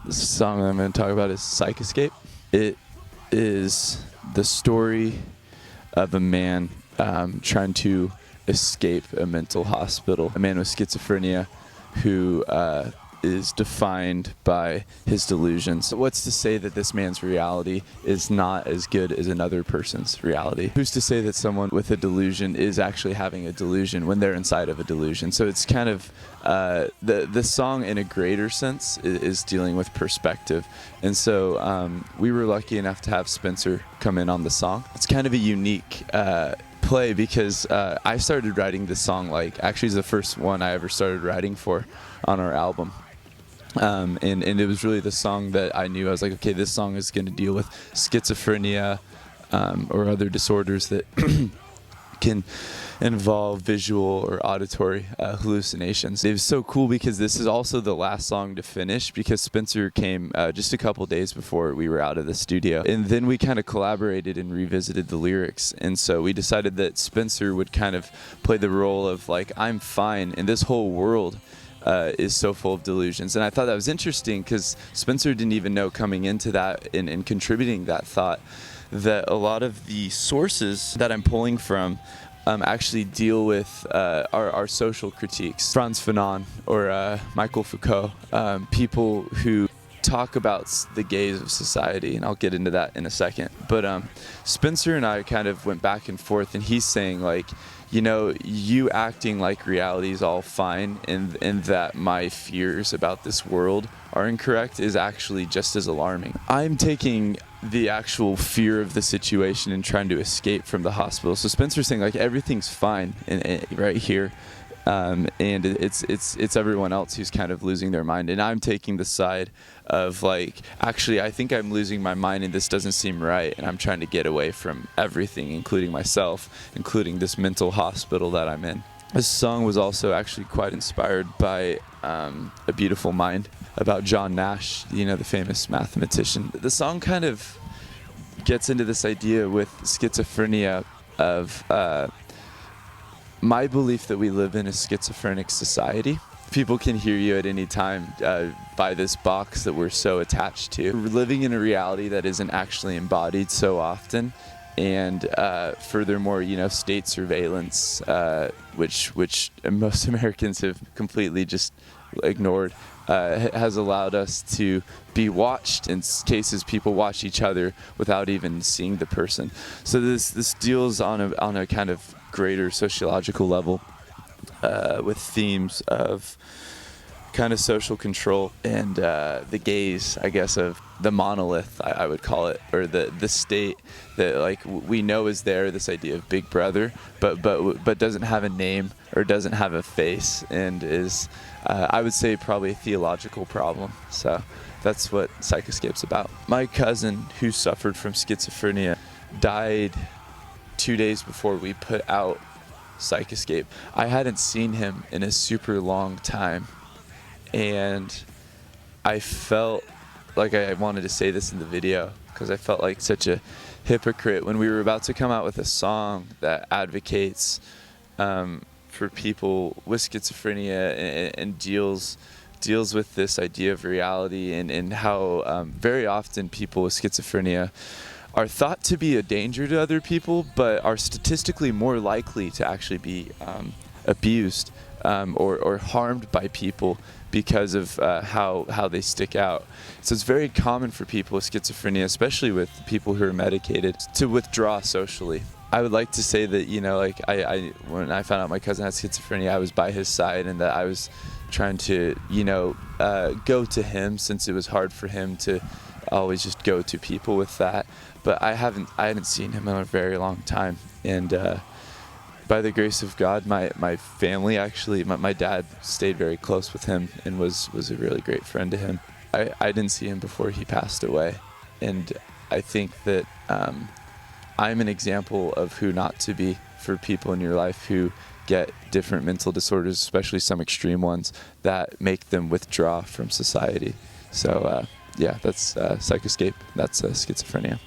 The song I'm going to talk about is Psychescape. It is the story of a man trying to escape a mental hospital. A man with schizophrenia who is defined by his delusions. What's to say that this man's reality is not as good as another person's reality? Who's to say that someone with a delusion is actually having a delusion when they're inside of a delusion? So it's kind of the song in a greater sense is dealing with perspective. And so we were lucky enough to have Spencer come in on the song. It's kind of a unique play because I started writing this song, actually it's the first one I ever started writing for on our album. And it was really the song that I knew. I was like, okay, this song is going to deal with schizophrenia or other disorders that can involve visual or auditory hallucinations. It was so cool because this is also the last song to finish because Spencer came just a couple days before we were out of the studio. And then we kind of collaborated and revisited the lyrics. And so we decided that Spencer would kind of play the role of I'm fine and this whole world is so full of delusions. And I thought that was interesting because Spencer didn't even know coming into that and contributing that thought that a lot of the sources that I'm pulling from actually deal with our social critiques. Franz Fanon or Michael Foucault, people who talk about the gaze of society, and I'll get into that in a second. But Spencer and I kind of went back and forth, and he's saying you acting like reality is all fine and that my fears about this world are incorrect is actually just as alarming. I'm taking the actual fear of the situation and trying to escape from the hospital. So Spencer's saying everything's fine right here. And it's everyone else who's kind of losing their mind, and I'm taking the side of actually I think I'm losing my mind and this doesn't seem right, and I'm trying to get away from everything, including myself, including this mental hospital that I'm in. This song was also actually quite inspired by A Beautiful Mind about John Nash, the famous mathematician. The song kind of gets into this idea with schizophrenia of my belief that we live in a schizophrenic society. People can hear you at any time by this box that we're so attached to. We're living in a reality that isn't actually embodied so often. And furthermore, state surveillance, which most Americans have completely just ignored, has allowed us to be watched. In cases, people watch each other without even seeing the person. So this deals on a kind of greater sociological level with themes of kind of social control and the gaze, I guess, of the monolith, I would call it, or the state that we know is there, this idea of Big Brother, but doesn't have a name or doesn't have a face, and is I would say probably a theological problem. So that's what Psychescape's about. My cousin, who suffered from schizophrenia, died 2 days before we put out Psychescape. I hadn't seen him in a super long time, and I felt like I wanted to say this in the video because I felt like such a hypocrite when we were about to come out with a song that advocates for people with schizophrenia and deals with this idea of reality and how very often people with schizophrenia are thought to be a danger to other people, but are statistically more likely to actually be abused or harmed by people because of how they stick out. So it's very common for people with schizophrenia, especially with people who are medicated, to withdraw socially. I would like to say that, I when I found out my cousin had schizophrenia, I was by his side, and that I was trying to, go to him, since it was hard for him to always just go to people with that. But I hadn't seen him in a very long time, and by the grace of God, my family actually, my dad stayed very close with him and was a really great friend to him. I didn't see him before he passed away, and I think that I'm an example of who not to be for people in your life who get different mental disorders, especially some extreme ones that make them withdraw from society. So yeah, that's Psychescape. That's schizophrenia.